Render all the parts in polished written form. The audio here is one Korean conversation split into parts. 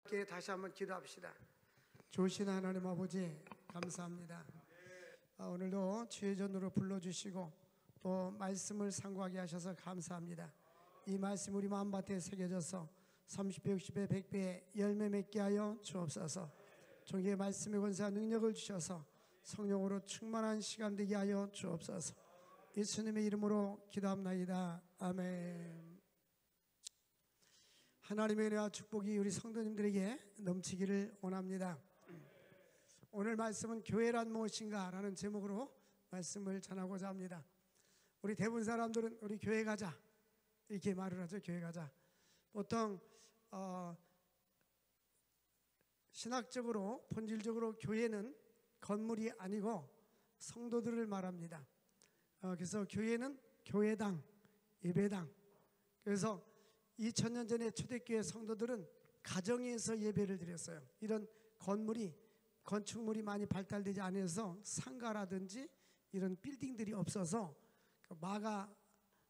함께 다시 한번 기도합시다. 좋으신 하나님 아버지 감사합니다. 오늘도 주의 전으로 불러주시고 또 말씀을 상고하게 하셔서 감사합니다. 이 말씀 우리 마음밭에 새겨져서 30배, 60배, 100배의 열매 맺게 하여 주옵소서. 종의 말씀의 권세와 능력을 주셔서 성령으로 충만한 시간 되게 하여 주옵소서. 예수님의 이름으로 기도합나이다. 아멘. 하나님의 은혜와 축복이 우리 성도님들에게 넘치기를 원합니다. 오늘 말씀은 교회란 무엇인가 라는 제목으로 말씀을 전하고자 합니다. 우리 대부분 사람들은 우리 교회 가자 이렇게 말을 하죠. 교회 가자. 보통 신학적으로 본질적으로 교회는 건물이 아니고 성도들을 말합니다. 그래서 교회는 교회당, 예배당. 그래서 2000년 전에 초대교회 성도들은 가정에서 예배를 드렸어요. 이런 건축물이 많이 발달되지 않아서 상가라든지 이런 빌딩들이 없어서 마가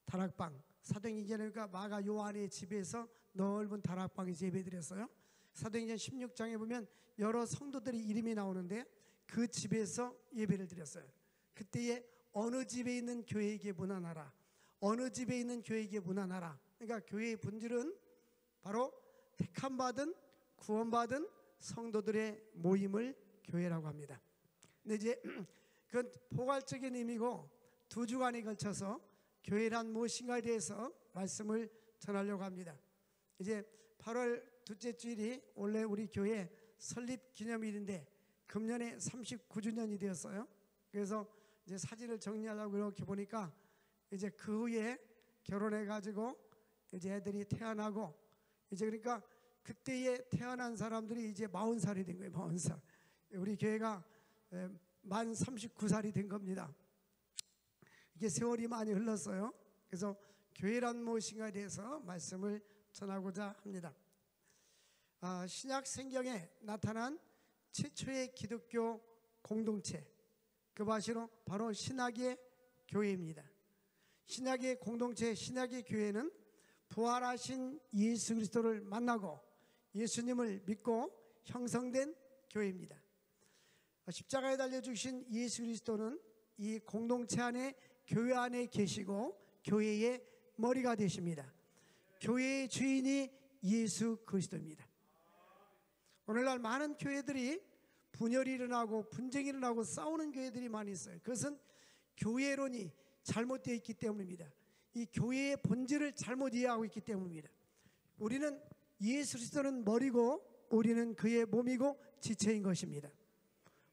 다락방, 사도행전이니까 마가 요한의 집에서 넓은 다락방에서 예배 드렸어요. 사도행전 16장에 보면 여러 성도들이 이름이 나오는데 그 집에서 예배를 드렸어요. 그때에 어느 집에 있는 교회에게 문안하라, 어느 집에 있는 교회에게 문안하라. 그러니까 교회의 본질은 바로 택함받은 구원받은 성도들의 모임을 교회라고 합니다. 근데 이제 그건 포괄적인 의미고 두 주간에 걸쳐서 교회란 무엇인가에 대해서 말씀을 전하려고 합니다. 이제 8월 둘째 주일이 원래 우리 교회 설립 기념일인데 금년에 39주년이 되었어요. 그래서 이제 사진을 정리하려고 이렇게 보니까 이제 그 후에 결혼해 가지고 이제 애들이 태어나고 이제 그러니까 그때에 태어난 사람들이 이제 40살이 된 거예요. 40살. 우리 교회가 만 39살이 된 겁니다. 이게 세월이 많이 흘렀어요. 그래서 교회란 무엇인가에 대해서 말씀을 전하고자 합니다. 신약 성경에 나타난 최초의 기독교 공동체, 그 바로 신약의 교회입니다. 신약의 공동체, 신약의 교회는 부활하신 예수 그리스도를 만나고 예수님을 믿고 형성된 교회입니다. 십자가에 달려 죽으신 예수 그리스도는 이 공동체 안에, 교회 안에 계시고 교회의 머리가 되십니다. 교회의 주인이 예수 그리스도입니다. 오늘날 많은 교회들이 분열이 일어나고 분쟁이 일어나고 싸우는 교회들이 많이 있어요. 그것은 교회론이 잘못되어 있기 때문입니다. 이 교회의 본질을 잘못 이해하고 있기 때문입니다. 우리는 예수 그리스도는 머리고 우리는 그의 몸이고 지체인 것입니다.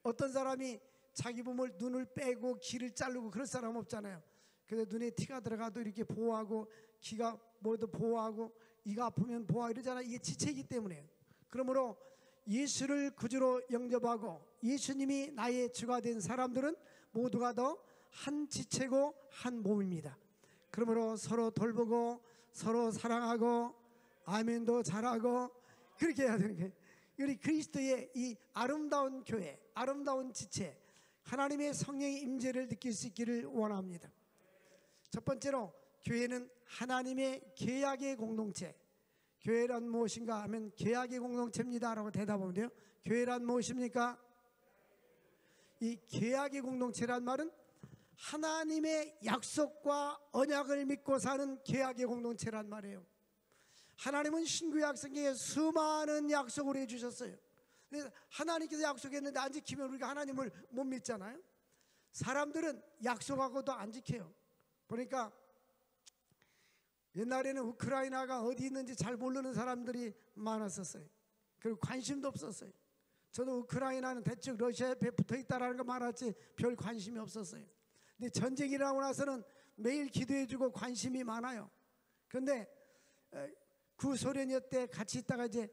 어떤 사람이 자기 몸을 눈을 빼고 귀를 자르고 그럴 사람 없잖아요. 그래서 눈에 티가 들어가도 이렇게 보호하고 귀가 뭐도 보호하고 이가 아프면 보호하고 이러잖아요. 이게 지체이기 때문에. 그러므로 예수를 구주로 영접하고 예수님이 나의 주가 된 사람들은 모두가 다 한 지체고 한 몸입니다. 그러므로 서로 돌보고 서로 사랑하고 아멘도 잘하고 그렇게 해야 되는 거예요. 우리 그리스도의 이 아름다운 교회, 아름다운 지체, 하나님의 성령의 임재를 느낄 수 있기를 원합니다. 첫 번째로 교회는 하나님의 계약의 공동체. 교회란 무엇인가 하면 계약의 공동체입니다 라고 대답하면 돼요. 교회란 무엇입니까? 이 계약의 공동체란 말은 하나님의 약속과 언약을 믿고 사는 계약의 공동체란 말이에요. 하나님은 신구약 성경에 수많은 약속을 해주셨어요. 그래서 하나님께서 약속했는데 안 지키면 우리가 하나님을 못 믿잖아요. 사람들은 약속하고도 안 지켜요. 보니까 옛날에는 우크라이나가 어디 있는지 잘 모르는 사람들이 많았었어요. 그리고 관심도 없었어요. 저도 우크라이나는 대충 러시아 옆에 붙어있다라는 거 말았지 별 관심이 없었어요. 근데 전쟁이 일어나고 나서는 매일 기도해주고 관심이 많아요. 그런데 구소련이 때 같이 있다가 이제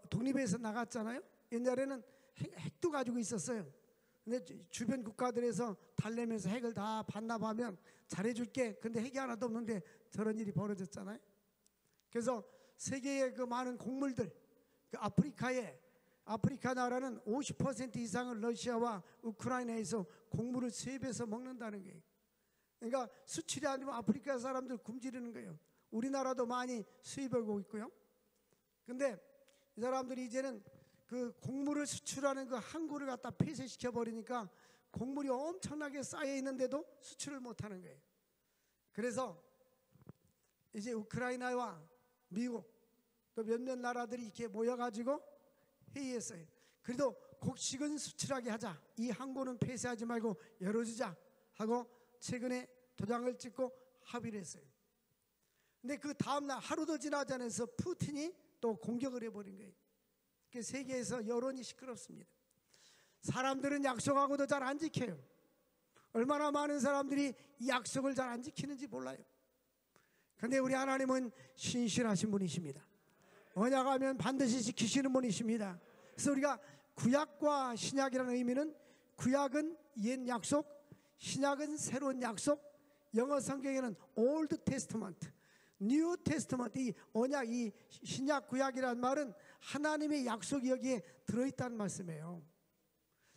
독립해서 나갔잖아요. 옛날에는 핵도 가지고 있었어요. 근데 주변 국가들에서 달래면서 핵을 다 반납하면 잘해줄게. 근데 핵이 하나도 없는데 저런 일이 벌어졌잖아요. 그래서 세계의 그 많은 곡물들, 그 아프리카 나라는 50% 이상을 러시아와 우크라이나에서 곡물을 수입해서 먹는다는 거예요. 그러니까 수출이 안 되면 아프리카 사람들 굶주리는 거예요. 우리나라도 많이 수입하고 있고요. 그런데 이 사람들이 이제는 그 곡물을 수출하는 그 항구를 갖다 폐쇄시켜 버리니까 곡물이 엄청나게 쌓여 있는데도 수출을 못 하는 거예요. 그래서 이제 우크라이나와 미국 또 몇몇 나라들이 이렇게 모여가지고 회의했어요. 그래도 곡식은 수출하게 하자. 이 항구는 폐쇄하지 말고 열어주자 하고 최근에 도장을 찍고 합의를 했어요. 근데 그 다음날 하루도 지나지 않아서 푸틴이 또 공격을 해버린 거예요. 세계에서 여론이 시끄럽습니다. 사람들은 약속하고도 잘 안 지켜요. 얼마나 많은 사람들이 이 약속을 잘 안 지키는지 몰라요. 그런데 우리 하나님은 신실하신 분이십니다. 언약하면 반드시 지키시는 분이십니다. 그래서 우리가 구약과 신약이라는 의미는, 구약은 옛 약속, 신약은 새로운 약속. 영어 성경에는 Old Testament, New Testament, 이 언약, 이 신약 구약이라는 말은 하나님의 약속이 여기에 들어있다는 말씀이에요.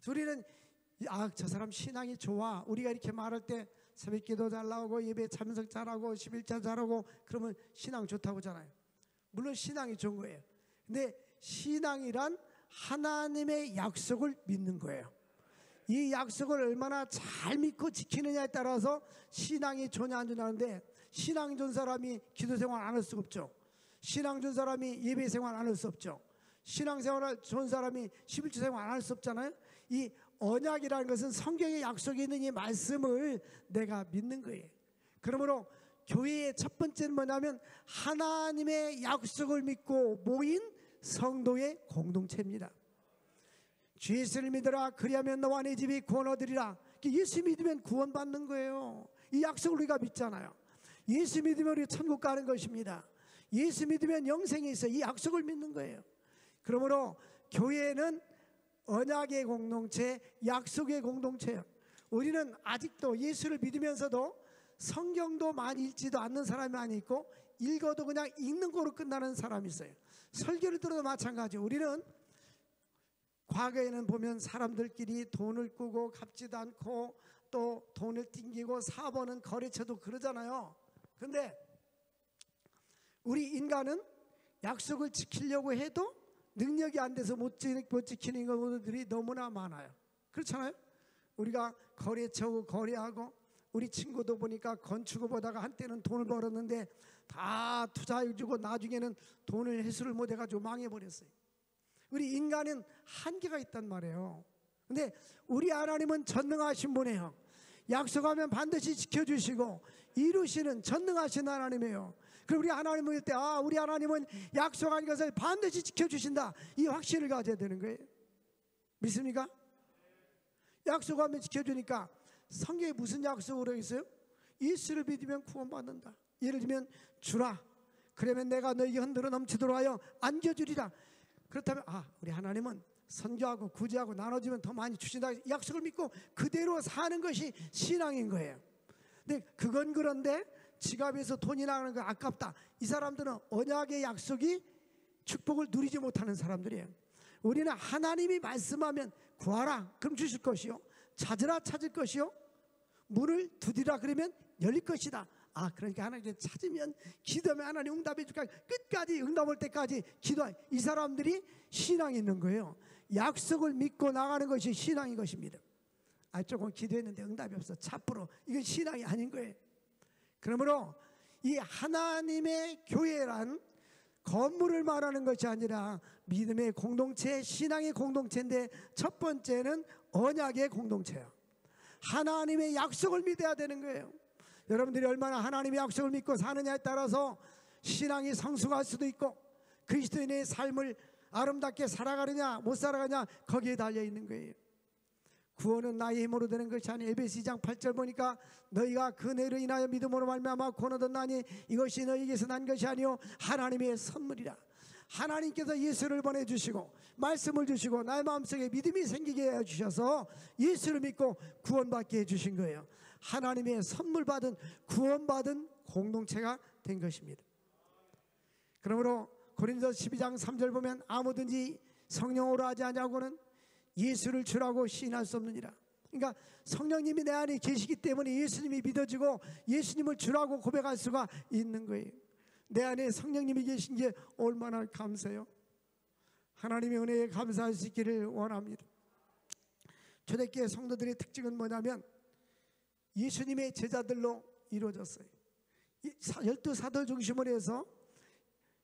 우리는 저 사람 신앙이 좋아, 우리가 이렇게 말할 때 새벽기도 잘 나오고 예배 참석 잘하고 11자 잘하고 그러면 신앙 좋다고 하잖아요. 물론 신앙이 좋은 거예요. 근데 신앙이란 하나님의 약속을 믿는 거예요. 이 약속을 얼마나 잘 믿고 지키느냐에 따라서 신앙이 좋냐 안 좋냐는데, 신앙 좋은 사람이 기도생활 안 할 수가 없죠. 신앙 좋은 사람이 예배생활 안 할 수 없죠. 신앙생활 좋은 사람이 11조 생활 안 할 수 없잖아요. 이 언약이라는 것은 성경에 약속이 있는 이 말씀을 내가 믿는 거예요. 그러므로 교회의 첫 번째는 뭐냐면 하나님의 약속을 믿고 모인 성도의 공동체입니다. 주 예수를 믿으라, 그리하면 너와 네 집이 구원 얻으리라. 예수 믿으면 구원받는 거예요. 이 약속을 우리가 믿잖아요. 예수 믿으면 우리 천국 가는 것입니다. 예수 믿으면 영생이 있어요. 이 약속을 믿는 거예요. 그러므로 교회는 언약의 공동체, 약속의 공동체예요. 우리는 아직도 예수를 믿으면서도 성경도 많이 읽지도 않는 사람이 많이 있고, 읽어도 그냥 읽는 거로 끝나는 사람이 있어요. 설교를 들어도 마찬가지예요. 우리는 과거에는 보면 사람들끼리 돈을 꾸고 갚지도 않고 또 돈을 띵기고 사버는 거래처도 그러잖아요. 그런데 우리 인간은 약속을 지키려고 해도 능력이 안 돼서 못 지키는 것들이 너무나 많아요. 그렇잖아요. 우리가 거래처하고 거래하고, 우리 친구도 보니까 건축을 보다가 한때는 돈을 벌었는데 다 투자해주고 나중에는 돈을 회수를 못해가지고 망해버렸어요. 우리 인간은 한계가 있단 말이에요. 근데 우리 하나님은 전능하신 분이에요. 약속하면 반드시 지켜주시고 이루시는 전능하신 하나님이에요. 그럼 우리 하나님을 볼 때 우리 하나님은 약속한 것을 반드시 지켜주신다, 이 확신을 가져야 되는 거예요. 믿습니까? 약속하면 지켜주니까. 성경에 무슨 약속으로 있어요? 예수를 믿으면 구원받는다. 예를 들면 주라, 그러면 내가 너에게 흔들어 넘치도록 하여 안겨주리라. 그렇다면 우리 하나님은 선교하고 구제하고 나눠주면 더 많이 주신다, 약속을 믿고 그대로 사는 것이 신앙인 거예요. 근데 그건 그런데 지갑에서 돈이 나가는 거 아깝다, 이 사람들은 언약의 약속이 축복을 누리지 못하는 사람들이에요. 우리는 하나님이 말씀하면 구하라 그럼 주실 것이요, 찾으라 찾을 것이요, 문을 두드리라 그러면 열릴 것이다. 그러니까 하나님께 찾으면, 기도하면 하나님 응답해 줄까, 끝까지 응답 올 때까지 기도해. 이 사람들이 신앙이 있는 거예요. 약속을 믿고 나가는 것이 신앙인 것입니다. 조금 기도했는데 응답이 없어, 차프로, 이건 신앙이 아닌 거예요. 그러므로 이 하나님의 교회란 건물을 말하는 것이 아니라 믿음의 공동체, 신앙의 공동체인데, 첫 번째는 언약의 공동체예요. 하나님의 약속을 믿어야 되는 거예요. 여러분들이 얼마나 하나님의 약속을 믿고 사느냐에 따라서 신앙이 성숙할 수도 있고, 그리스도인의 삶을 아름답게 살아가느냐 못 살아가느냐 거기에 달려 있는 거예요. 구원은 나의 힘으로 되는 것이 아니, 에베소 2장 8절 보니까 너희가 그 은혜로 인하여 믿음으로 말미암아 구원 얻었나니 이것이 너희에게서 난 것이 아니요 하나님의 선물이라. 하나님께서 예수를 보내주시고 말씀을 주시고 나의 마음속에 믿음이 생기게 해주셔서 예수를 믿고 구원받게 해주신 거예요. 하나님의 선물 받은, 구원받은 공동체가 된 것입니다. 그러므로 고린도서 12장 3절 보면 아무든지 성령으로 하지 않냐고는 예수를 주라고 시인할 수 없느니라. 그러니까 성령님이 내 안에 계시기 때문에 예수님이 믿어지고 예수님을 주라고 고백할 수가 있는 거예요. 내 안에 성령님이 계신 게 얼마나 감사해요. 하나님의 은혜에 감사할 수 있기를 원합니다. 초대교회 성도들의 특징은 뭐냐면 예수님의 제자들로 이루어졌어요. 12사도 중심으로 해서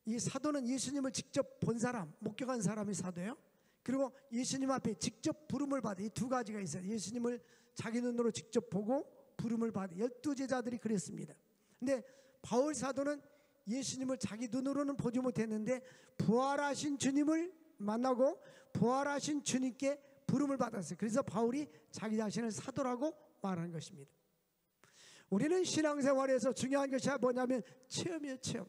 이 사도는 예수님을 직접 본 사람, 목격한 사람이 사도예요. 그리고 예수님 앞에 직접 부름을 받은 이 두 가지가 있어요. 예수님을 자기 눈으로 직접 보고 부름을 받은 12제자들이 그랬습니다. 근데 바울 사도는 예수님을 자기 눈으로는 보지 못했는데 부활하신 주님을 만나고 부활하신 주님께 부름을 받았어요. 그래서 바울이 자기 자신을 사도라고 말하는 것입니다. 우리는 신앙생활에서 중요한 것이 뭐냐면 체험이에요. 체험.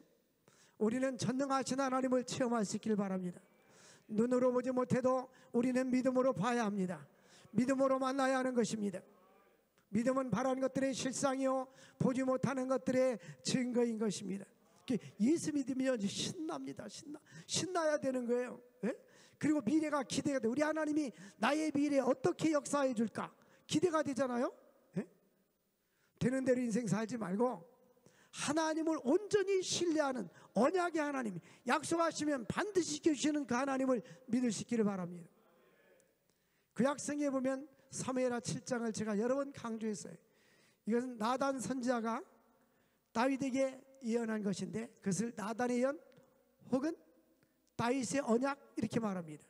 우리는 전능하신 하나님을 체험할 수 있길 바랍니다. 눈으로 보지 못해도 우리는 믿음으로 봐야 합니다. 믿음으로 만나야 하는 것입니다. 믿음은 바라는 것들의 실상이요 보지 못하는 것들의 증거인 것입니다. 예수 믿으면 신납니다. 신나야 되는 거예요. 예? 그리고 미래가 기대가 돼. 우리 하나님이 나의 미래에 어떻게 역사해 줄까 기대가 되잖아요. 예? 되는 대로 인생 살지 말고 하나님을 온전히 신뢰하는 언약의 하나님, 약속하시면 반드시 지켜주시는 그 하나님을 믿을 수 있기를 바랍니다. 그 약성에 보면 사무엘하 7장을 제가 여러 번 강조했어요. 이것은 나단 선지자가 다윗에게 예언한 것인데 그것을 나단의 예언 혹은 다윗의 언약 이렇게 말합니다.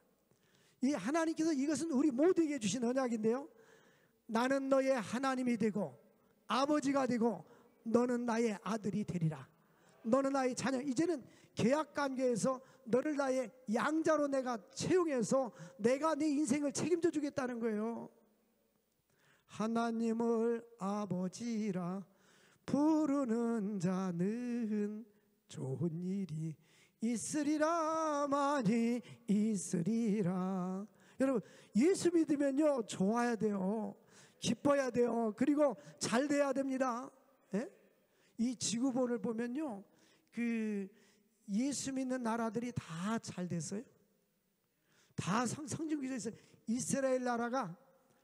이 하나님께서 이것은 우리 모두에게 주신 언약인데요, 나는 너의 하나님이 되고 아버지가 되고 너는 나의 아들이 되리라. 너는 나의 자녀. 이제는 계약관계에서 너를 나의 양자로 내가 채용해서 내가 네 인생을 책임져 주겠다는 거예요. 하나님을 아버지라 부르는 자는 좋은 일이 있으리라. 많이 있으리라. 여러분, 예수 믿으면요 좋아야 돼요. 기뻐야 돼요. 그리고 잘 돼야 됩니다. 예? 이 지구본을 보면요 그 예수 믿는 나라들이 다 잘 됐어요. 다 성장기에 있어요. 이스라엘 나라가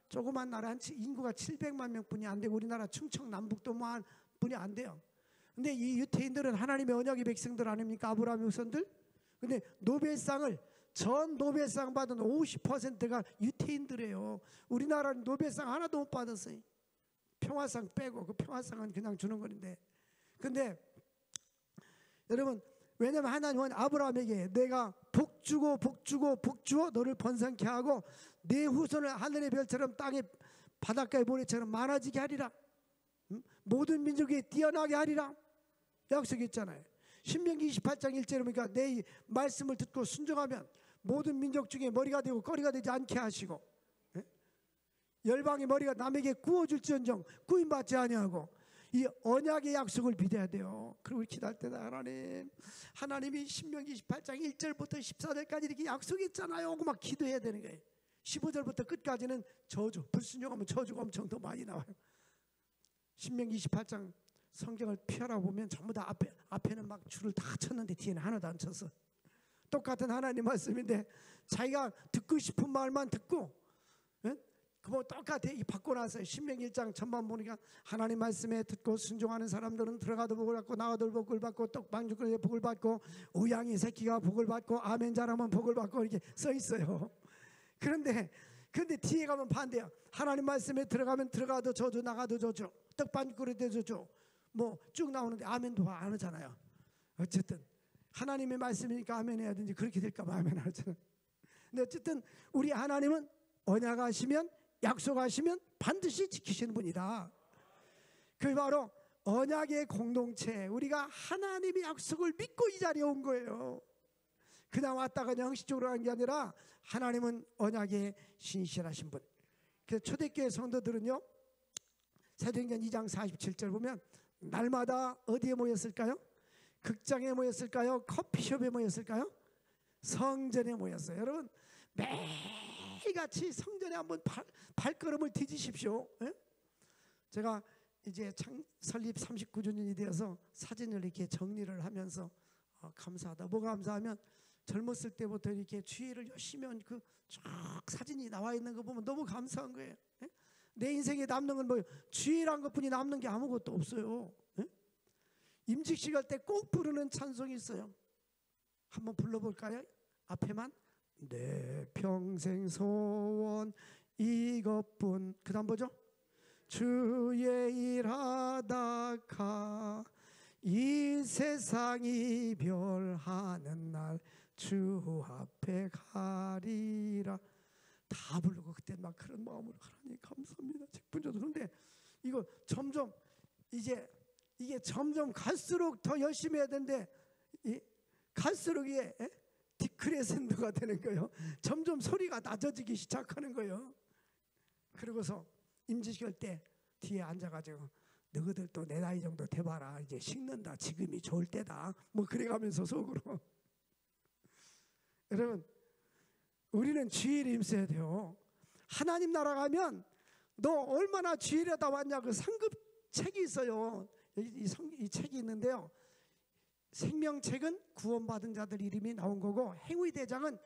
조그만 나라, 인구가 700만 명뿐이 안 되고 우리나라 충청 남북도만 뿐이 안 돼요. 근데 이 유태인들은 하나님의 언약의 백성들 아닙니까? 아브라함의 후손들. 근데 노벨상을 전 노벨상 받은 50%가 유태인들이에요. 우리나라는 노벨상 하나도 못 받았어요. 평화상 빼고. 그 평화상은 그냥 주는 건데. 근데 여러분, 왜냐면 하나님은 아브라함에게 내가 복 주고 복 주고 복 주어 너를 번성케 하고 내 후손을 하늘의 별처럼 땅의 바닷가의 모래처럼 많아지게 하리라. 모든 민족이 뛰어나게 하리라. 약속했잖아요. 신명기 28장 1절에 보니까 내 말씀을 듣고 순종하면 모든 민족 중에 머리가 되고 꼬리가 되지 않게 하시고, 열방의 머리가 남에게 구워줄지언정 구임받지 아니하고, 이 언약의 약속을 믿어야 돼요. 그리고 기도할 때다 하나님이 신명기 28장 1절부터 14절까지 이렇게 약속했잖아요 하고 막 기도해야 되는 거예요. 15절부터 끝까지는 저주, 불순종하면 저주가 엄청 더 많이 나와요. 신명기 28장 성경을 펴라 보면 전부 다 앞에는 막 줄을 다 쳤는데 뒤에는 하나도 안 쳤어. 똑같은 하나님 말씀인데 자기가 듣고 싶은 말만 듣고, 그거 똑같아. 받고 나서 신명기 1장 전반 보니까 하나님 말씀에 듣고 순종하는 사람들은 들어가도 복을 받고 나가도 복을 받고 떡방죽을 복을 받고 우양이 새끼가 복을 받고 아멘 잘하면 복을 받고 이렇게 써 있어요. 그런데 뒤에 가면 반대야. 하나님 말씀에 들어가면 들어가도 저주 나가도 저주, 떡반죽거리도 저주, 뭐 쭉 나오는데 아멘도 안 하잖아요. 어쨌든 하나님의 말씀이니까 아멘 해야 되는지 그렇게 될까 봐 아멘 안 하잖아요. 근데 어쨌든 우리 하나님은 언약하시면 약속하시면 반드시 지키시는 분이다. 그게 바로 언약의 공동체. 우리가 하나님의 약속을 믿고 이 자리에 온 거예요. 그냥 왔다가 형식적으로 한 게 아니라 하나님은 언약에 신실하신 분. 그래서 초대교회 성도들은요, 사도행전 2장 47절 보면 날마다 어디에 모였을까요? 극장에 모였을까요? 커피숍에 모였을까요? 성전에 모였어요. 여러분, 매일같이 성전에 한번 발걸음을 디디십시오. 예? 제가 이제 설립 39주년이 되어서 사진을 이렇게 정리를 하면서 감사하다. 뭐가 감사하면 젊었을 때부터 이렇게 주일을 열심히 한 그 쫙 사진이 나와 있는 거 보면 너무 감사한 거예요. 예? 내 인생에 남는 건 뭐예요? 주일한 것뿐이 남는 게 아무것도 없어요. 예? 임직식 할 때 꼭 부르는 찬송이 있어요. 한번 불러볼까요? 앞에만 내 평생 소원 이것뿐. 그 다음 뭐죠? 주의 일하다가 이 세상 이별하는 날 주 앞에 가리라. 다 부르고 그때 막 그런 마음으로 하나님 감사합니다. 책분져도. 그런데 이거 점점 이게 점점 갈수록 더 열심히 해야 되는데 갈수록 이게 디크레센드가 되는 거예요. 점점 소리가 낮아지기 시작하는 거예요. 그러고서 임직할 때 뒤에 앉아가지고 너희들 또 내 나이 정도 돼봐라. 이제 식는다. 지금이 좋을 때다. 뭐 그래가면서 속으로. 여러분, 우리는 주일에 힘써야 돼요. 하나님 나라 가면 너 얼마나 주일에다 왔냐. 그 상급 책이 있어요. 이 책이 있는데요. 생명책은 구원받은 자들 이름이 나온 거고, 행위대장은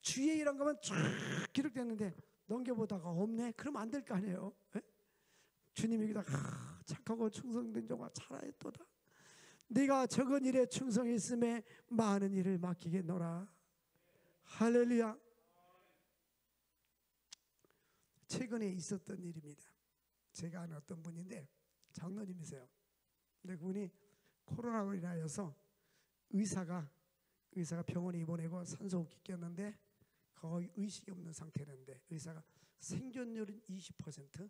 주의 이런 거면 쫙 기록됐는데 넘겨보다가 없네. 그러면 안 될 거 아니에요. 에? 주님이 여기다가 착하고 충성된 종아 잘하였도다. 네가 적은 일에 충성했음에 많은 일을 맡기겠노라. 할렐루야. 최근에 있었던 일입니다. 제가 아는 어떤 분인데 장로님이세요. 근데 그분이 코로나로 인하여서 의사가 병원에 입원하고 산소호흡기 꼈는데 거의 의식이 없는 상태였는데 의사가 생존율은 20%,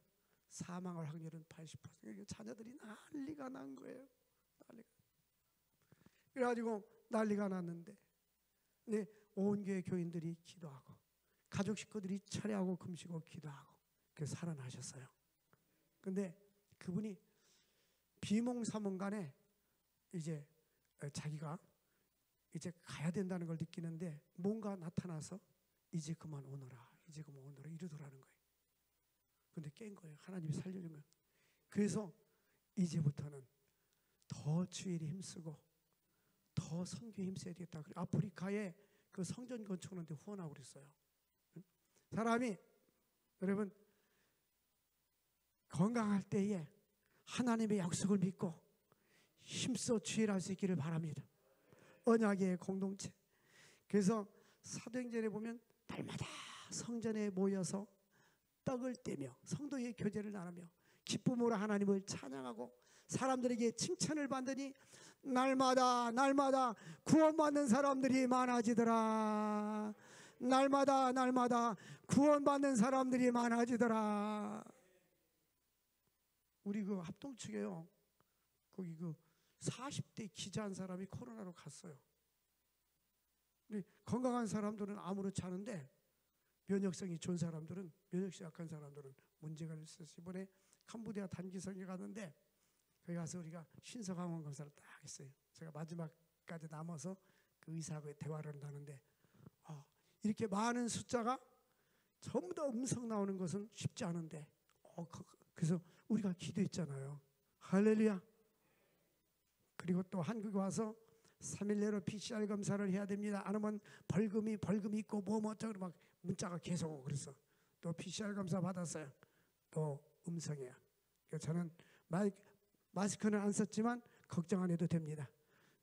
사망할 확률은 80%. 자녀들이 난리가 난 거예요. 그래가지고 난리가 났는데, 근데 온 교회 교인들이 기도하고 가족 식구들이 철회하고 금식하고 기도하고 그래서 살아나셨어요. 근데 그분이 비몽사몽간에 이제 자기가 이제 가야 된다는 걸 느끼는데 뭔가 나타나서 이제 그만 오너라, 이제 그만 오너라 이러더라는 거예요. 근데 깬 거예요. 하나님이 살려준 거예요. 그래서 이제부터는 더 주일에 힘쓰고 더 선교에 힘써야 되겠다. 아프리카에 그 성전 건축하는데 후원하고 그랬어요. 사람이 여러분 건강할 때에 하나님의 약속을 믿고 힘써 주일할 수 있기를 바랍니다. 언약의 공동체. 그래서 사도행전에 보면 날마다 성전에 모여서 떡을 떼며 성도의 교제를 나누며 기쁨으로 하나님을 찬양하고 사람들에게 칭찬을 받으니 날마다 구원받는 사람들이 많아지더라. 날마다 구원받는 사람들이 많아지더라. 우리 그 합동측에요. 거기 그 40대 기자한 사람이 코로나로 갔어요. 건강한 사람들은 아무렇지 않은데 면역성이 좋은 사람들은, 면역성이 약한 사람들은 문제가 있어서 이번에 캄보디아 단기성에 갔는데 거기 가서 우리가 신속항원 검사를 딱 했어요. 제가 마지막까지 남아서 그 의사하고 대화를 하는데 이렇게 많은 숫자가 전부 다 음성 나오는 것은 쉽지 않은데 그래서 우리가 기도했잖아요. 할렐루야. 그리고 또 한국에 와서 3일 내로 PCR 검사를 해야 됩니다. 안 하면 벌금이 있고 뭐 어쩌고 막 문자가 계속 오고 그래서 또 PCR 검사 받았어요. 또 음성이야. 그래서 저는 마스크는 안 썼지만 걱정 안 해도 됩니다.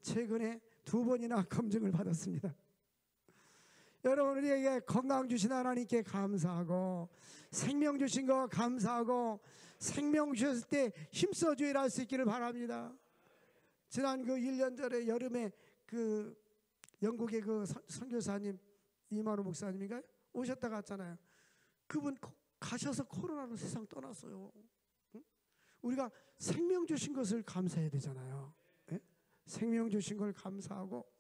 최근에 2번이나 검증을 받았습니다. 여러분, 우리에게 건강 주신 하나님께 감사하고 생명 주신 거 감사하고 생명 주셨을 때 힘써 주일할 수 있기를 바랍니다. 지난 그 1년 전에 여름에 그 영국의 그 선교사님 이만호 목사님인가요? 오셨다 갔잖아요. 그분 가셔서 코로나로 세상 떠났어요. 응? 우리가 생명 주신 것을 감사해야 되잖아요. 네? 생명 주신 걸 감사하고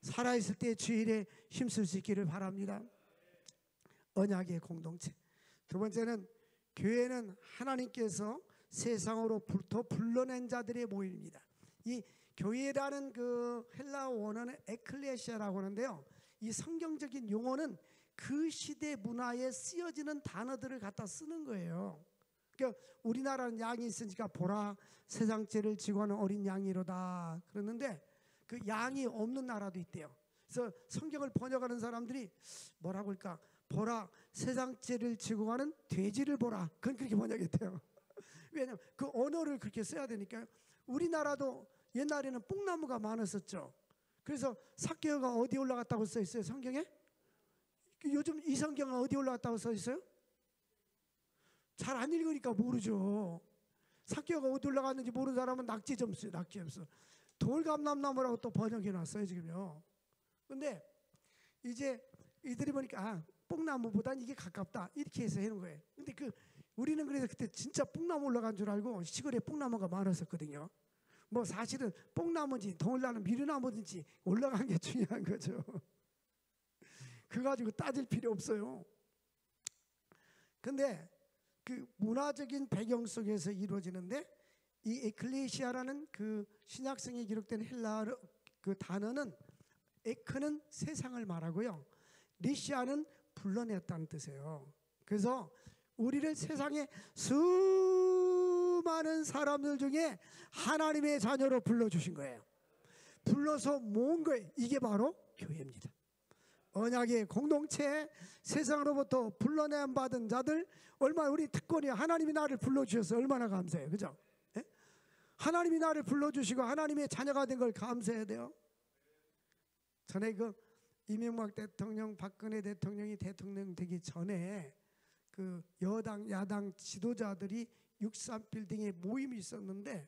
살아있을 때 주일에 힘쓸 수 있기를 바랍니다. 언약의 공동체. 두 번째는 교회는 하나님께서 세상으로부터 불러낸 자들의 모임입니다. 이 교회라는 그 헬라어 원어는 에클레시아라고 하는데요. 이 성경적인 용어는 그 시대 문화에 쓰여지는 단어들을 갖다 쓰는 거예요. 그러니까 우리나라는 양이 있으니까 보라 세상 죄를 지고 하는 어린 양이로다 그러는데 그 양이 없는 나라도 있대요. 그래서 성경을 번역하는 사람들이 뭐라고 할까? 보라 세상 죄를 지고 가는 돼지를 보라. 그건 그렇게 번역했대요. 왜냐하면 그 언어를 그렇게 써야 되니까요. 우리나라도 옛날에는 뽕나무가 많았었죠. 그래서 삭개오가 어디 올라갔다고 써 있어요? 성경에? 요즘 이 성경은 어디 올라갔다고 써 있어요? 잘 안 읽으니까 모르죠. 사개오가 어디 올라갔는지 모르는 사람은 낙지 점수. 돌감람나무라고 또 번역해 놨어요 지금요. 근데 이제 이들이 보니까 뽕나무보단 이게 가깝다 이렇게 해서 해놓은 거예요. 근데 우리는 그래서 그때 진짜 뽕나무 올라간 줄 알고 시골에 뽕나무가 많았었거든요. 뭐 사실은 뽕나무인지 동을나는 미루나무든지 올라간 게 중요한 거죠. 그거 가지고 따질 필요 없어요. 근데 그 문화적인 배경 속에서 이루어지는데, 이 에클레시아라는 그 신약성에 기록된 헬라어 그 단어는 에크는 세상을 말하고요, 리시아는 불러냈다는 뜻이에요. 그래서 우리를 세상에 수많은 사람들 중에 하나님의 자녀로 불러주신 거예요. 불러서 모은 거예요. 이게 바로 교회입니다. 언약의 공동체, 세상으로부터 불러냄 받은 자들, 얼마나 우리 특권이, 하나님이 나를 불러주셔서 얼마나 감사해요. 그죠? 예? 하나님이 나를 불러주시고 하나님의 자녀가 된 걸 감사해야 돼요. 전에 그 이명박 대통령, 박근혜 대통령이 대통령 되기 전에 그 여당 야당 지도자들이 63빌딩에 모임이 있었는데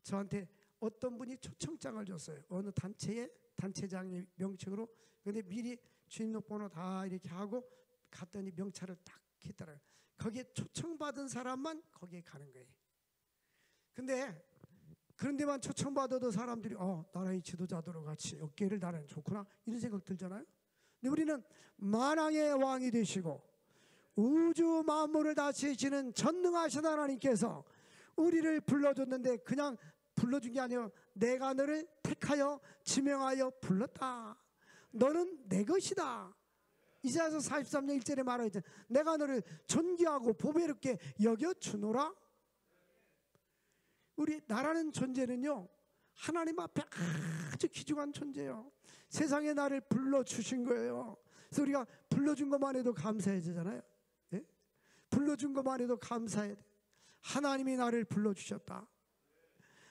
저한테 어떤 분이 초청장을 줬어요. 어느 단체의 단체장의 명칭으로. 근데 미리 주민등록번호 다 이렇게 하고 갔더니 명찰을 딱 했더라고요. 거기에 초청받은 사람만 거기에 가는 거예요. 근데 그런 데만 초청받아도 사람들이 나라의 지도자들과 같이 어깨를 나르는 좋구나 이런 생각 들잖아요. 근데 우리는 만왕의 왕이 되시고 우주 만물을 다스리시는 전능하신 하나님께서 우리를 불러줬는데 그냥 불러준 게 아니에요. 내가 너를 택하여 지명하여 불렀다. 너는 내 것이다. 이사야서 43장 1절에 말하죠. 내가 너를 존귀하고 보배롭게 여겨주노라. 우리 나라는 존재는요, 하나님 앞에 아주 귀중한 존재예요. 세상에 나를 불러주신 거예요. 그래서 우리가 불러준 것만 해도 감사해야 되잖아요. 예? 불러준 것만 해도 감사해야 돼. 하나님이 나를 불러주셨다.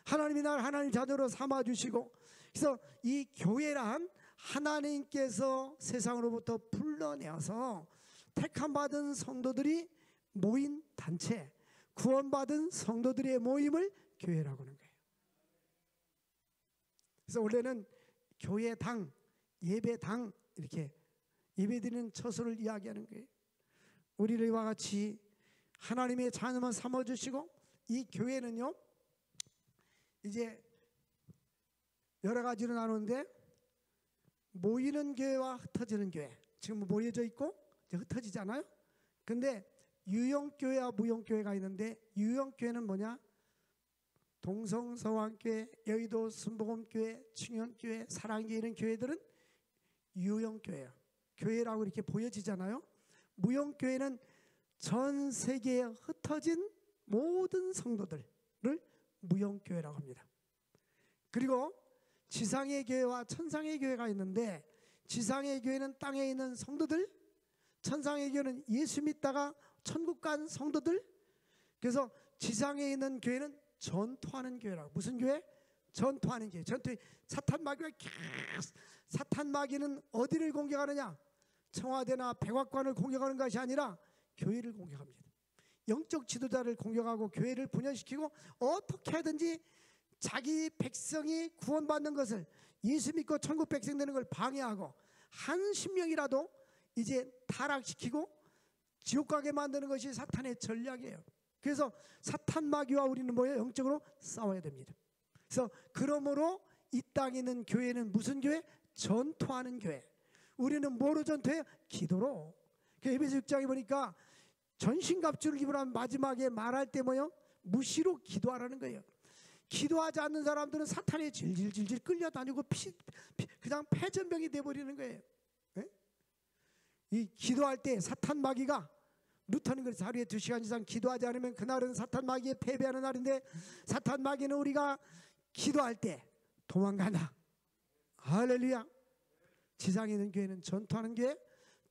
하나님이 나를 하나님 자녀로 삼아주시고, 그래서 이 교회란 하나님께서 세상으로부터 불러내어서 택함받은 성도들이 모인 단체, 구원받은 성도들의 모임을 교회라고 하는 거예요. 그래서 원래는 교회당, 예배당 이렇게 예배드리는 처소를 이야기하는 거예요. 우리를 이와 같이 하나님의 자녀만 삼아주시고, 이 교회는요 이제 여러 가지로 나누는데, 모이는 교회와 흩어지는 교회, 지금 모여져 있고 이제 흩어지잖아요. 근데 유형교회와 무형교회가 있는데, 유형교회는 뭐냐? 동성서왕교회, 여의도 순복음교회, 충현교회, 사랑교회, 이런 교회들은 유형교회예요. 교회라고 이렇게 보여지잖아요. 무형교회는 전 세계에 흩어진 모든 성도들을 무형교회라고 합니다. 그리고 지상의 교회와 천상의 교회가 있는데, 지상의 교회는 땅에 있는 성도들, 천상의 교회는 예수 믿다가 천국 간 성도들. 그래서 지상에 있는 교회는 전투하는 교회라고. 무슨 교회? 전투하는 교회. 전투. 사탄 마귀가 사탄 마귀는 어디를 공격하느냐? 청와대나 백악관을 공격하는 것이 아니라 교회를 공격합니다. 영적 지도자를 공격하고 교회를 분열시키고 어떻게 하든지 자기 백성이 구원받는 것을, 예수 믿고 천국 백성 되는 걸 방해하고 한 심령이라도 이제 타락시키고 지옥 가게 만드는 것이 사탄의 전략이에요. 그래서 사탄 마귀와 우리는 뭐예요? 영적으로 싸워야 됩니다. 그래서 그러므로 이 땅에 있는 교회는 무슨 교회? 전투하는 교회. 우리는 뭐로 전투해요? 기도로. 에베소 6장에 보니까 전신갑주를 입으라는 마지막에 말할 때 뭐예요? 무시로 기도하라는 거예요. 기도하지 않는 사람들은 사탄에 질질질질 끌려다니고 그냥 패전병이 돼버리는 거예요. 네? 이 기도할 때 사탄 마귀가 루터는 그래서 하루에 2시간 이상 기도하지 않으면 그날은 사탄 마귀에 패배하는 날인데, 사탄 마귀는 우리가 기도할 때 도망가나. 할렐루야. 지상에 있는 교회는 전투하는 교회,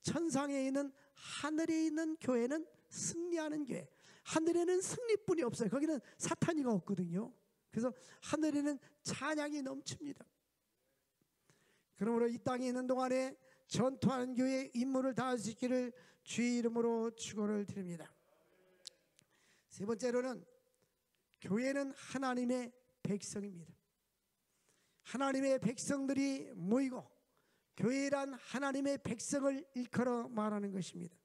천상에 있는 하늘에 있는 교회는 승리하는 교회. 하늘에는 승리뿐이 없어요. 거기는 사탄이가 없거든요. 그래서 하늘에는 찬양이 넘칩니다. 그러므로 이 땅에 있는 동안에 전투하는 교회의 임무를 다할 수 있기를 주의 이름으로 축원을 드립니다. 세 번째로는 교회는 하나님의 백성입니다. 하나님의 백성들이 모이고 교회란 하나님의 백성을 일컬어 말하는 것입니다.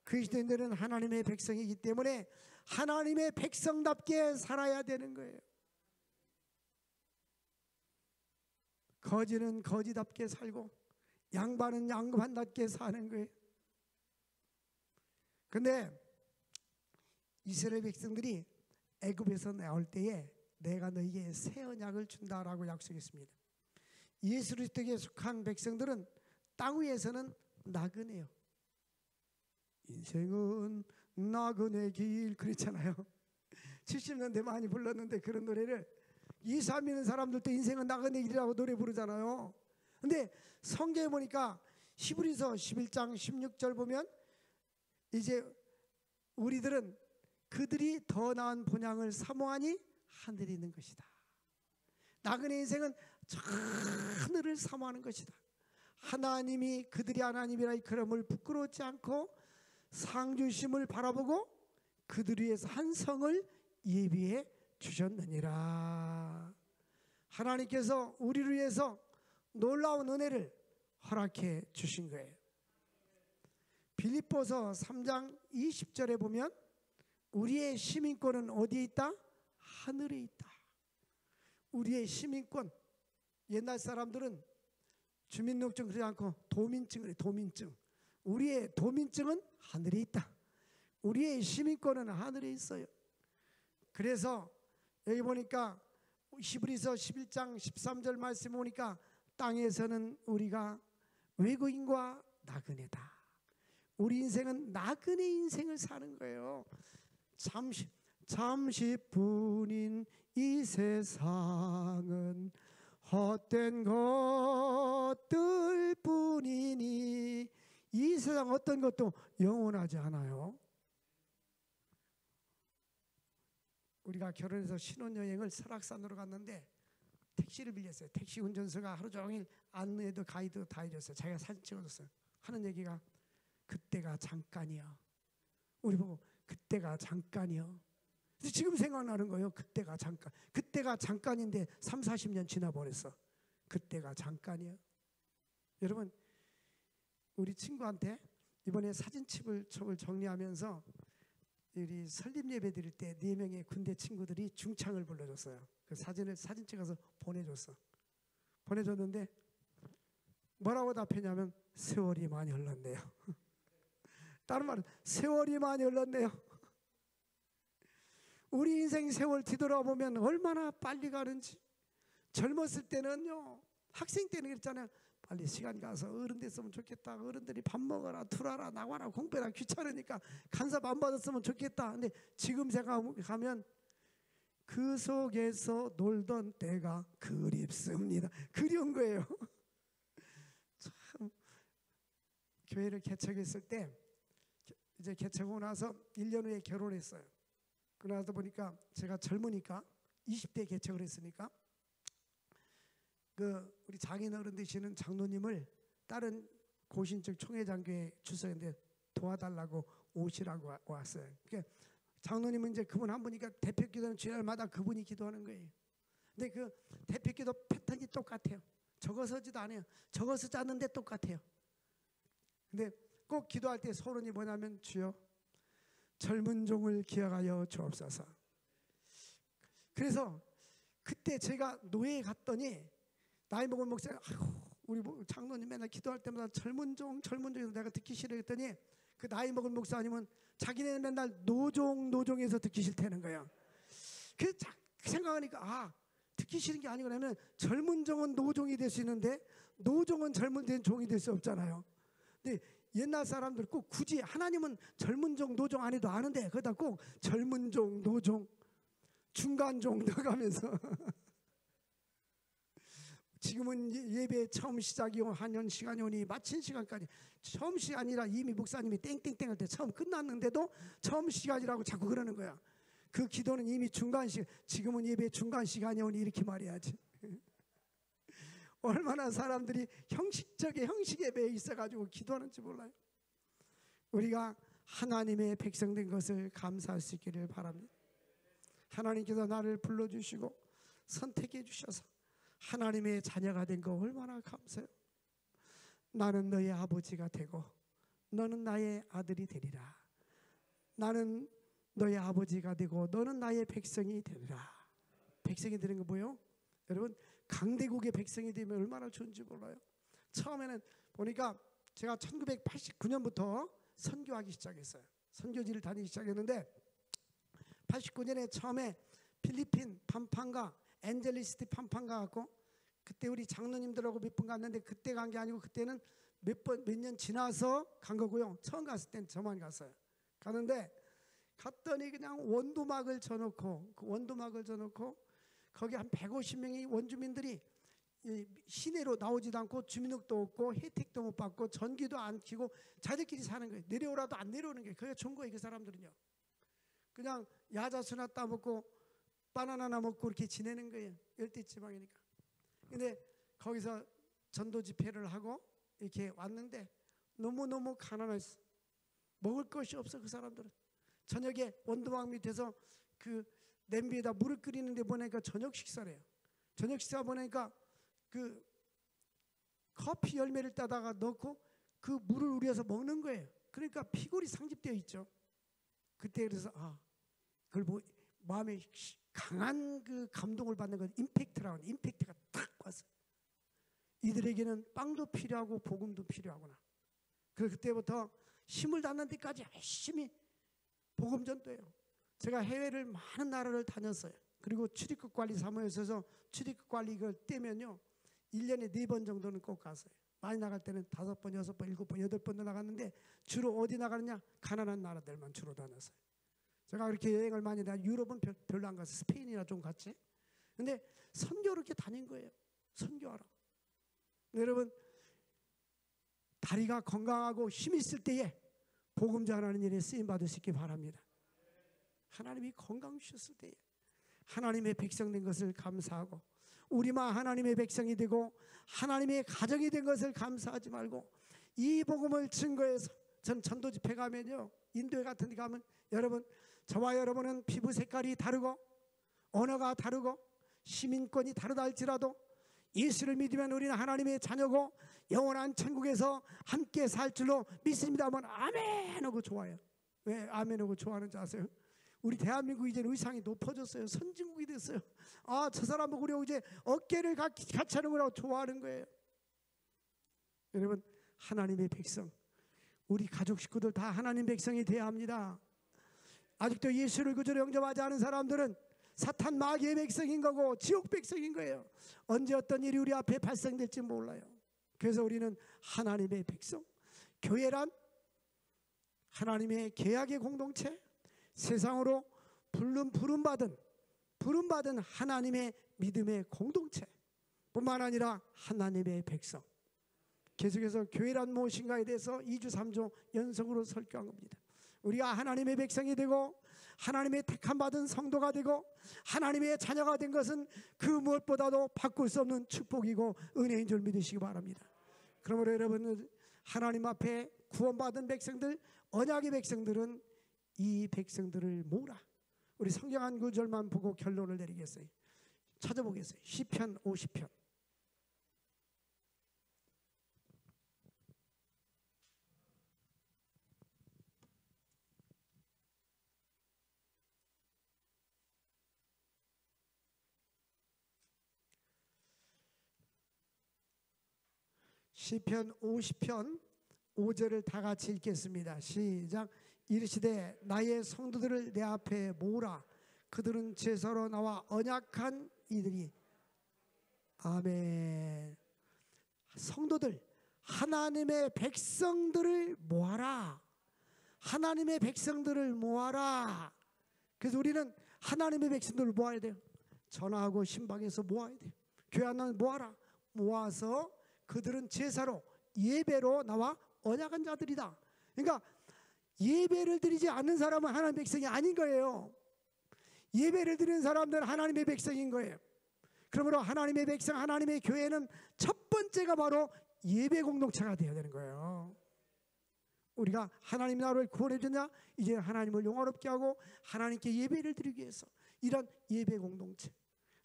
그리스도인들은 하나님의 백성이기 때문에 하나님의 백성답게 살아야 되는 거예요. 거지는 거지답게 살고 양반은 양반답게 사는 거예요. 그런데 이스라엘 백성들이 애굽에서 나올 때에 내가 너희에게 새 언약을 준다라고 약속했습니다. 예수 그리스도에게 속한 백성들은 땅 위에서는 나그네요. 인생은 나그네 길 그랬잖아요. 70년대 많이 불렀는데 그런 노래를 예수 안 믿는 사람들도 인생은 나그네 길이라고 노래 부르잖아요. 근데 성경에 보니까 히브리서 11장 16절 보면 이제 우리들은 그들이 더 나은 본향을 사모하니 하늘에 있는 것이다. 나그네 인생은 저 하늘을 사모하는 것이다. 하나님이 그들이 하나님이라 그름을 부끄러워하지 않고 상주심을 바라보고 그들 위해서 한 성을 예비해 주셨느니라. 하나님께서 우리를 위해서 놀라운 은혜를 허락해 주신 거예요. 빌립보서 3장 20절에 보면 우리의 시민권은 어디에 있다? 하늘에 있다. 우리의 시민권, 옛날 사람들은 주민등록증 그러지 않고 도민증 그래. 도민증. 우리의 도민증은 하늘에 있다. 우리의 시민권은 하늘에 있어요. 그래서 여기 보니까 히브리서 11장 13절 말씀 보니까 땅에서는 우리가 외국인과 나그네다. 우리 인생은 나그네 인생을 사는 거예요. 잠시뿐인 이 세상은 헛된 것들 뿐이니 이 세상 어떤 것도 영원하지 않아요. 우리가 결혼해서 신혼여행을 설악산으로 갔는데 택시를 빌렸어요. 택시 운전수가 하루 종일 안내도 가이드 다 해줬어요. 자기가 사진 찍어줬어요. 하는 얘기가 그때가 잠깐이야. 우리 보고 그때가 잠깐이요. 지금 생각나는 거예요. 그때가 잠깐. 그때가 잠깐인데 3, 40년 지나버렸어. 그때가 잠깐이요. 여러분 우리 친구한테 이번에 사진첩을 정리하면서 우리 설립 예배 드릴 때 4명의 군대 친구들이 중창을 불러줬어요. 그 사진 찍어서 보내줬어. 보내줬는데 뭐라고 답했냐면 세월이 많이 흘렀네요. 다른 말은 세월이 많이 흘렀네요. 우리 인생 세월 뒤돌아보면 얼마나 빨리 가는지. 젊었을 때는요, 학생 때는 그랬잖아요. 빨리 시간 가서 어른 됐으면 좋겠다. 어른들이 밥 먹어라, 둘하라, 나와라, 공부해라 귀찮으니까 간섭 안 받았으면 좋겠다. 근데 지금 생각하면 그 속에서 놀던 때가 그립습니다. 그리운 거예요. 참 교회를 개척했을 때 이제 개척하고 나서 1년 후에 결혼했어요. 그러다 보니까 제가 젊으니까 20대 개척을 했으니까 그 우리 장인 어른 되시는 장로님을 다른 고신적 총회장교회 주소인데 도와달라고 오시라고 왔어요. 그러니까 장로님은 이제 그분 한 분이니까 대표 기도는 주일마다 그분이 기도하는 거예요. 근데 그 대표 기도 패턴이 똑같아요. 적어서지도 않아요. 적어서지 않는데 똑같아요. 근데 꼭 기도할 때 소원이 뭐냐면 주여 젊은 종을 기억하여 주옵소서. 그래서 그때 제가 노예에 갔더니 나이 먹은 목사님, 우리 장로님 맨날 기도할 때마다 젊은 종에서 내가 듣기 싫어 했더니 그 나이 먹은 목사님은 자기네는 맨날 노종에서 듣기 싫다는 거야. 그래서 생각하니까 듣기 싫은 게 아니고 그러면 젊은 종은 노종이 될 수 있는데 노종은 젊은 된 종이 될 수 없잖아요. 근데 옛날 사람들 꼭 굳이 하나님은 젊은 종, 노종 안 해도 아는데 그러다 꼭 젊은 종, 노종, 중간 종 나가면서 지금은 예배 처음 시작이 한년 시간이 오니 마친 시간까지 처음 시간이라 이미 목사님이 땡땡땡 할 때 처음 끝났는데도 처음 시간이라고 자꾸 그러는 거야. 그 기도는 이미 중간 시간, 지금은 예배 중간 시간이 오니 이렇게 말해야지. 얼마나 사람들이 형식에 매여 있어가지고 기도하는지 몰라요. 우리가 하나님의 백성 된 것을 감사할 수 있기를 바랍니다. 하나님께서 나를 불러주시고 선택해 주셔서 하나님의 자녀가 된 거 얼마나 감사해요. 나는 너의 아버지가 되고 너는 나의 아들이 되리라. 나는 너의 아버지가 되고 너는 나의 백성이 되리라. 백성이 되는 거 뭐예요? 여러분, 강대국의 백성이 되면 얼마나 좋은지 몰라요. 처음에는 보니까 제가 1989년부터 선교하기 시작했어요. 선교지를 다니기 시작했는데 89년에 처음에 필리핀 밤판가 엔젤리시티 밤판가 갖고 그때 우리 장로님들하고 몇 번 갔는데 그때 간 게 아니고 그때는 몇 년 지나서 간 거고요. 처음 갔을 땐 저만 갔어요. 가는데 갔더니 그냥 원두막을 쳐놓고 거기 한 150명의 원주민들이 시내로 나오지도 않고 주민등록도 없고 혜택도 못 받고 전기도 안 켜고 자기들끼리 사는 거예요. 내려오라도 안 내려오는 거예요. 그게 좋은 거예요. 그 사람들은요. 그냥 야자수나 따먹고 바나나나 먹고 이렇게 지내는 거예요. 열대지방이니까. 근데 거기서 전도 집회를 하고 이렇게 왔는데 너무너무 가난했어. 먹을 것이 없어. 그 사람들은 저녁에 원두막 밑에서 그 냄비에다 물을 끓이는데 보니까 저녁 식사래요. 저녁 식사 보니까 그 커피 열매를 따다가 넣고 그 물을 우려서 먹는 거예요. 그러니까 피골이 상집되어 있죠. 그때 그래서 그걸 뭐 마음에 강한 그 감동을 받는 건 임팩트가 딱 왔어요. 이들에게는 빵도 필요하고 복음도 필요하구나. 그래서 그때부터 힘을 닿는 데까지 열심히 복음 전도해요. 제가 해외를 많은 나라를 다녔어요. 그리고 출입국 관리 사무소에서 출입국 관리 이걸 떼면요 1년에 4번 정도는 꼭 갔어요. 많이 나갈 때는 5번, 6번, 7번, 8번도 나갔는데 주로 어디 나가느냐? 가난한 나라들만 주로 다녔어요. 제가 그렇게 여행을 많이 다녀. 유럽은 별로 안 갔어요. 스페인이나 좀 갔지. 근데 선교를 이렇게 다닌 거예요. 선교하러. 여러분, 다리가 건강하고 힘 있을 때에 복음 전하는 일에 쓰임 받을 수 있기 바랍니다. 하나님이 건강 주셨을 때에 하나님의 백성 된 것을 감사하고 우리만 하나님의 백성이 되고 하나님의 가정이 된 것을 감사하지 말고 이 복음을 증거해서 전 전도 집회 가면요 인도에 같은 데 가면 여러분 저와 여러분은 피부 색깔이 다르고 언어가 다르고 시민권이 다르다 할지라도 예수를 믿으면 우리는 하나님의 자녀고 영원한 천국에서 함께 살 줄로 믿습니다 하면 아멘 하고 좋아요. 왜 아멘 하고 좋아하는지 아세요? 우리 대한민국 이제 의상이 높아졌어요. 선진국이 됐어요. 저 사람 보고 우리 이제 어깨를 같이 하는 거라고 좋아하는 거예요. 여러분, 하나님의 백성, 우리 가족 식구들 다 하나님 백성이 돼야 합니다. 아직도 예수를 구주로 영접하지 않은 사람들은 사탄 마귀의 백성인 거고 지옥 백성인 거예요. 언제 어떤 일이 우리 앞에 발생될지 몰라요. 그래서 우리는 하나님의 백성, 교회란 하나님의 계약의 공동체, 세상으로 부름받은 하나님의 믿음의 공동체 뿐만 아니라 하나님의 백성. 계속해서 교회란 무엇인가에 대해서 2주 3주 연속으로 설교한 겁니다. 우리가 하나님의 백성이 되고 하나님의 택함 받은 성도가 되고 하나님의 자녀가 된 것은 그 무엇보다도 바꿀 수 없는 축복이고 은혜인 줄 믿으시기 바랍니다. 그러므로 여러분은 하나님 앞에 구원받은 백성들, 언약의 백성들은 이 백성들을 모으라. 우리 성경 한 구절만 보고 결론을 내리겠어요. 찾아보겠어요. 시편 50편. 시편 50편 5절을 다 같이 읽겠습니다. 시작. 이르시되 나의 성도들을 내 앞에 모으라. 그들은 제사로 나와 언약한 이들이. 아멘. 성도들, 하나님의 백성들을 모아라. 하나님의 백성들을 모아라. 그래서 우리는 하나님의 백성들을 모아야 돼요. 전화하고 신방에서 모아야 돼요. 교회 안 나면 모아라. 모아서 그들은 제사로 예배로 나와 언약한 자들이다. 그러니까 예배를 드리지 않는 사람은 하나님의 백성이 아닌 거예요. 예배를 드리는 사람들은 하나님의 백성인 거예요. 그러므로 하나님의 백성, 하나님의 교회는 첫 번째가 바로 예배 공동체가 되어야 되는 거예요. 우리가 하나님 나라를 구원해 주냐, 이제 하나님을 영화롭게 하고 하나님께 예배를 드리기 위해서 이런 예배 공동체.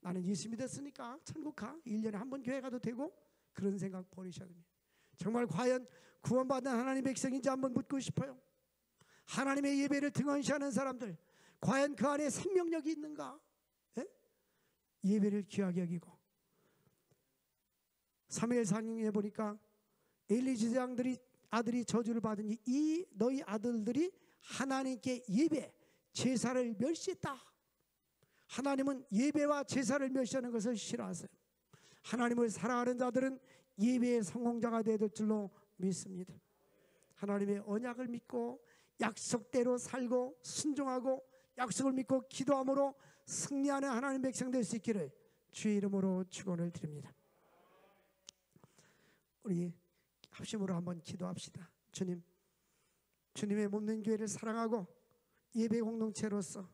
나는 예수 믿었으니까 천국 가, 1년에 한 번 교회 가도 되고, 그런 생각 버리셔야 됩니다. 정말 과연 구원받은 하나님의 백성인지 한번 묻고 싶어요. 하나님의 예배를 등한시하는 사람들, 과연 그 안에 생명력이 있는가? 예? 예배를 귀하게 여기고. 사무엘상에 보니까 엘리 제사장들이 아들이 저주를 받으니 이 너희 아들들이 하나님께 예배, 제사를 멸시했다. 하나님은 예배와 제사를 멸시하는 것을 싫어하세요. 하나님을 사랑하는 자들은 예배의 성공자가 되야 될 줄로 믿습니다. 하나님의 언약을 믿고 약속대로 살고 순종하고 약속을 믿고 기도함으로 승리하는 하나님 백성 될 수 있기를 주의 이름으로 축원을 드립니다. 우리 합심으로 한번 기도합시다. 주님, 주님의 몸된 교회를 사랑하고 예배 공동체로서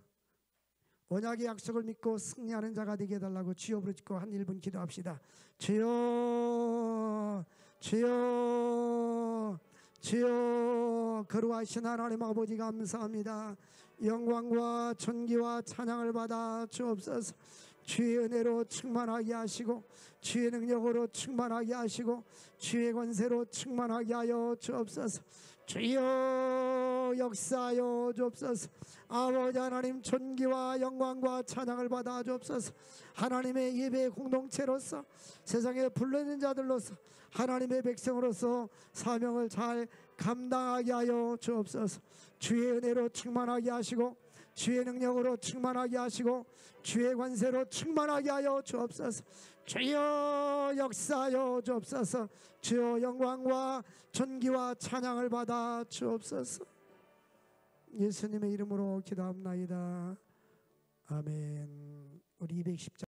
언약의 약속을 믿고 승리하는 자가 되게 해달라고 주여 부르짖고 한 1분 기도합시다. 주여, 주여, 주여, 거룩하신 하나님 아버지 감사합니다. 영광과 존귀와 찬양을 받아 주옵소서. 주의 은혜로 충만하게 하시고 주의 능력으로 충만하게 하시고 주의 권세로 충만하게 하여 주옵소서. 주여 역사하여 주옵소서. 아버지 하나님, 존귀와 영광과 찬양을 받아 주옵소서. 하나님의 예배 공동체로서, 세상에 불러있는 자들로서, 하나님의 백성으로서 사명을 잘 감당하게 하여 주옵소서. 주의 은혜로 충만하게 하시고 주의 능력으로 충만하게 하시고 주의 권세로 충만하게 하여 주옵소서. 주여 역사하여 주옵소서. 주여 영광과 존귀와 찬양을 받아 주옵소서. 예수님의 이름으로 기도합나이다. 아멘. 우리 210장